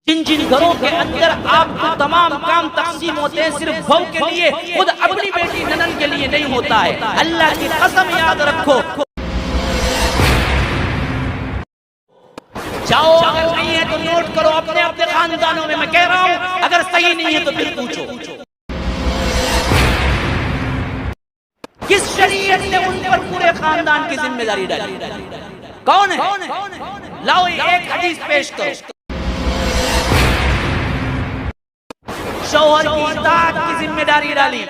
جن جن گھروں کے اندر آپ کو تمام کام تقسیم ہوتے ہیں صرف بہو کے لیے، خود اپنی بیٹی ننن کے لیے نہیں ہوتا ہے، اللہ کی قسم یاد رکھو۔ جاؤ، اگر نہیں ہے تو نوٹ کرو اپنے اپنے خاندانوں میں کہہ رہا ہوں، اگر صحیح نہیں ہے تو پھر پوچھو۔ کس شریعت نے ان پر پورے خاندان کی ذمہ داری ڈالی؟ کون ہے؟ لاؤ ایک حدیث پیش کرو۔ شوہر کی اطاعت کی ذمہ داری ڈالی۔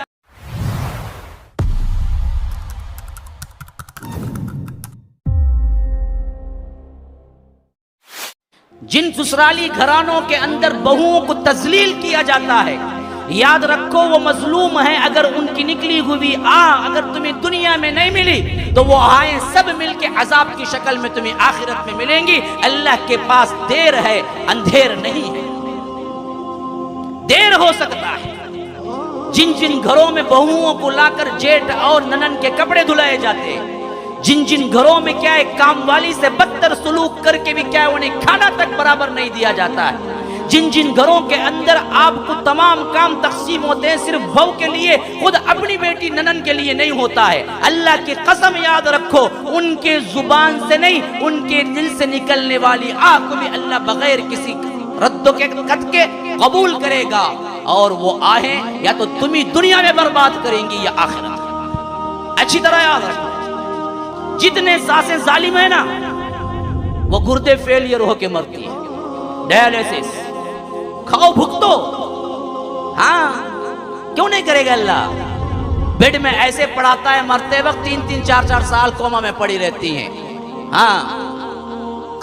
جن سسرالی گھرانوں کے اندر بہوؤں کو تذلیل کیا جاتا ہے، یاد رکھو وہ مظلوم ہے۔ اگر ان کی نکلی ہوئی اگر تمہیں دنیا میں نہیں ملی تو وہ آئیں سب مل کے عذاب کی شکل میں تمہیں آخرت میں ملیں گی۔ اللہ کے پاس دیر ہے، اندھیر نہیں ہے۔ دیر ہو سکتا ہے۔ جن جن گھروں میں بہوؤں کو لا کر جیٹ اور ننن کے کپڑے دھلائے جاتے ہیں، جن جن گھروں میں کیا ہے کام والی سے بدتر سلوک کر کے بھی کیا ہے انہیں کھانا تک برابر نہیں دیا جاتا ہے، جن جن گھروں کے اندر آپ کو تمام کام تقسیم ہوتے ہیں صرف بہو کے لیے، خود اپنی بیٹی ننن کے لیے نہیں ہوتا ہے، اللہ کی قسم یاد رکھو، ان کے زبان سے نہیں، ان کے دل سے نکلنے والی کو بھی اللہ بغیر کسی رد و قط کے قبول کرے گا، اور وہ آہیں یا تو تمہیں دنیا میں برباد کریں گی یا آخرت۔ اچھی طرح یاد رکھو، جتنے ساسیں ظالم ہیں نا وہ گردے فیلئر ہو کے مرتی ہیں، ڈائلیسس کھاؤ بھگتو۔ ہاں کیوں نہیں کرے گا اللہ؟ بیڈ میں ایسے پڑھاتا ہے، مرتے وقت 3-3 4-4 سال کوما میں پڑی رہتی ہیں، ہاں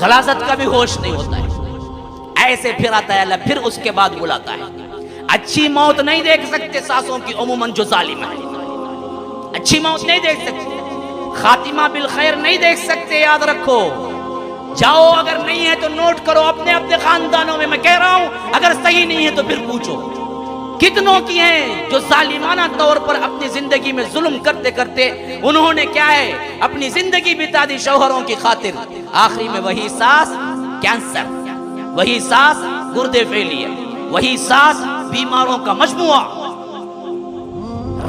غلاظت کا بھی ہوش نہیں ہوتا ہے، ایسے پھر آتا ہے اللہ، پھر اس کے بعد بلاتا ہے۔ اچھی موت نہیں دیکھ سکتے ساسوں کی عموماً جو ظالم ہے، اچھی موت نہیں دیکھ سکتے، خاتمہ بالخیر نہیں دیکھ سکتے، یاد رکھو۔ جاؤ، اگر نہیں ہے تو نوٹ کرو اپنے اپنے خاندانوں میں کہہ رہا ہوں، اگر صحیح نہیں ہے تو پھر پوچھو۔ کتنوں کی ہیں جو ظالمانہ طور پر اپنی زندگی میں ظلم کرتے کرتے انہوں نے کیا ہے اپنی زندگی بتا دی شوہروں کی خاطر، آخری میں وہی ساس کینسر، وہی ساس گردے فیلئر، وہی ساس بیماروں کا مجموعہ،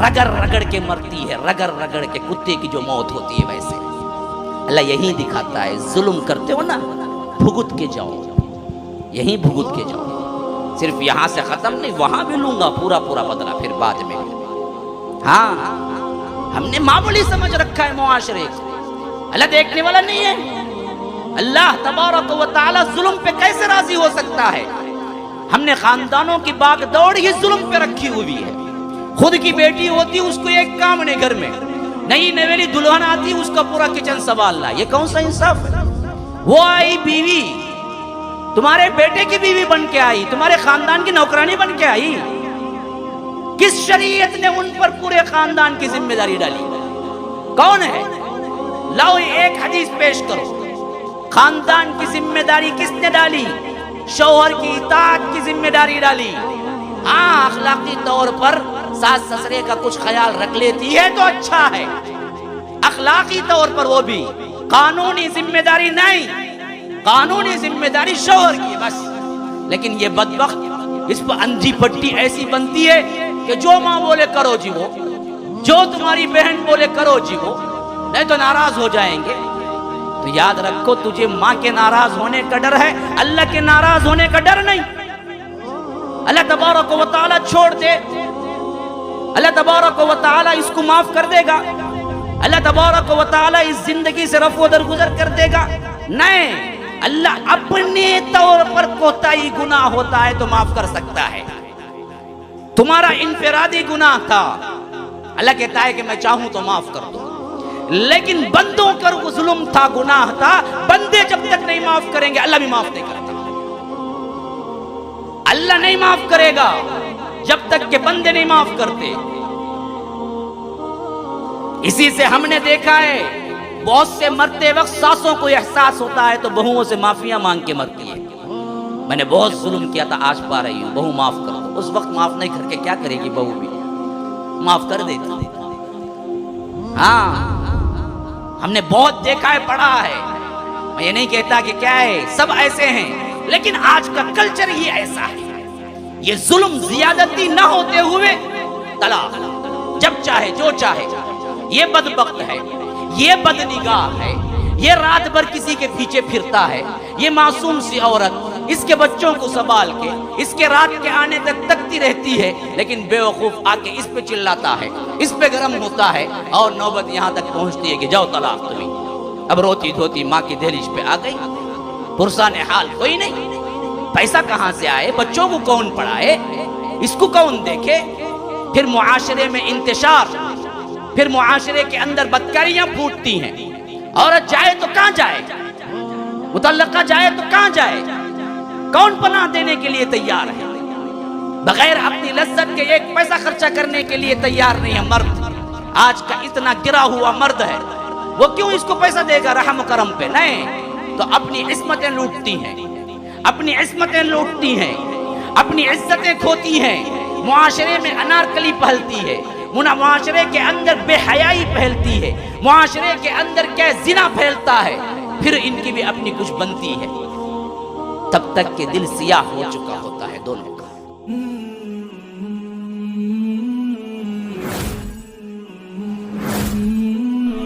رگڑ رگڑ کے مرتی ہے، رگڑ رگڑ کے کتے کی جو موت ہوتی ہے ویسے۔ اللہ یہی دکھاتا ہے، ظلم کرتے ہو نا بھگت کے جاؤ، یہی بھگت کے جاؤ، صرف یہاں سے ختم نہیں، وہاں بھی لوں گا پورا پورا بدلہ پھر بعد میں۔ ہاں ہم نے معمولی سمجھ رکھا ہے معاشرے کو، اللہ دیکھنے والا نہیں ہے۔ اللہ تبارک و تعالی ظلم پہ کیسے راضی ہو سکتا ہے؟ ہم نے خاندانوں کی باغ دوڑ ہی ظلم پہ رکھی ہوئی ہے۔ خود کی بیٹی ہوتی اس کو ایک کام نہیں، گھر میں نئی نویلی دلہن آتی اس کا پورا کچن سنبھالنا، یہ کون سا انصاف ہے؟ وہ آئی بیوی، تمہارے بیٹے کی بیوی بن کے آئی، تمہارے خاندان کی نوکرانی بن کے آئی۔ کس شریعت نے ان پر پورے خاندان کی ذمہ داری ڈالی؟ کون ہے؟ لاؤ ایک حدیث پیش کرو۔ خاندان کی ذمہ داری کس نے ڈالی؟ شوہر کی اطاعت کی ذمہ داری ڈالی۔ ہاں اخلاقی طور پر ساس سسرے کا کچھ خیال رکھ لیتی ہے تو اچھا ہے، اخلاقی طور پر وہ بھی، قانونی ذمہ داری نہیں، قانونی ذمہ داری شوہر کی بس۔ لیکن یہ بدبخت اس پر اندھی پٹی ایسی بنتی ہے کہ جو ماں بولے کرو جی وہ، جو تمہاری بہن بولے کرو جی وہ، نہیں تو ناراض ہو جائیں گے۔ تو یاد رکھو، تجھے ماں کے ناراض ہونے کا ڈر ہے، اللہ کے ناراض ہونے کا ڈر نہیں۔ اللہ تبارک و تعالی چھوڑ دے، اللہ تبارک و تعالی اس کو معاف کر دے گا، اللہ تبارک و تعالی اس زندگی سے رفع و درگزر کر دے گا؟ نہیں، اللہ اپنے طور پر کوتاہی گناہ ہوتا ہے تو معاف کر سکتا ہے۔ تمہارا انفرادی گناہ تھا، اللہ کہتا ہے کہ میں چاہوں تو معاف کر دوں، لیکن بندوں پر وہ ظلم تھا، گناہ تھا، بندے جب تک نہیں معاف کریں گے اللہ بھی معاف نہیں کرتا۔ اللہ نہیں معاف کرے گا جب تک کہ بندے نہیں معاف کرتے۔ اسی سے ہم نے دیکھا ہے بہت سے مرتے وقت ساسوں کو احساس ہوتا ہے تو بہوؤں سے معافیاں مانگ کے مرتی ہے، میں نے بہت ظلم کیا تھا آج پا رہی ہوں، بہو معاف کر دو۔ اس وقت معاف نہیں کر کے کیا کرے گی بہو بھی؟ معاف کر دیتی۔ ہاں ہم نے بہت دیکھا ہے، پڑھا ہے، میں یہ نہیں کہتا کہ کیا ہے سب ایسے ہیں، لیکن آج کا کلچر ہی ایسا ہے. یہ ظلم زیادتی نہ ہوتے ہوئے طلاق جب چاہے جو چاہے. یہ بدبخت ہے, یہ بدنگاہ ہے, یہ رات بھر کسی کے پیچھے پھرتا ہے. یہ معصوم سی عورت اس کے بچوں کو سنبھال کے اس کے رات کے آنے تک تکتی رہتی ہے, لیکن بے وقوف آ کے اس پہ چلاتا ہے, اس پہ گرم ہوتا ہے, اور نوبت یہاں تک پہنچتی ہے کہ جاؤ طلاق تمہیں. اب روتی دھوتی ماں کی دہلیز پہ آ گئی, پرسان حال کوئی نہیں. پیسہ کہاں سے آئے, بچوں کو کون پڑھائے, اس کو کون دیکھے. پھر معاشرے میں انتشار, پھر معاشرے کے اندر بدکاریاں پھوٹتی ہیں. عورت جائے تو کہاں جائے, مطلقہ جائے تو کہاں جائے, کون پناہ دینے کے لیے تیار ہے. بغیر اپنی لذت کے ایک پیسہ خرچہ کرنے کے لیے تیار نہیں ہے مرد. آج کا اتنا گرا ہوا مرد ہے, وہ کیوں اس کو پیسہ دے گا رحم و کرم پہ, نہیں تو اپنی عصمتیں لوٹتی ہیں, اپنی عصمتیں لوٹتی ہیں, اپنی عزتیں کھوتی ہیں. معاشرے میں انارکلی پہلتی ہے, معاشرے کے اندر بے حیائی پھیلتی ہے, معاشرے کے اندر کیا زنا پھیلتا ہے. پھر ان کی بھی اپنی کچھ بنتی ہے, تب تک کہ دل سیاہ ہو چکا ہوتا ہے دونوں کا.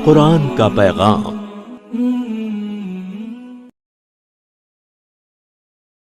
قرآن کا پیغام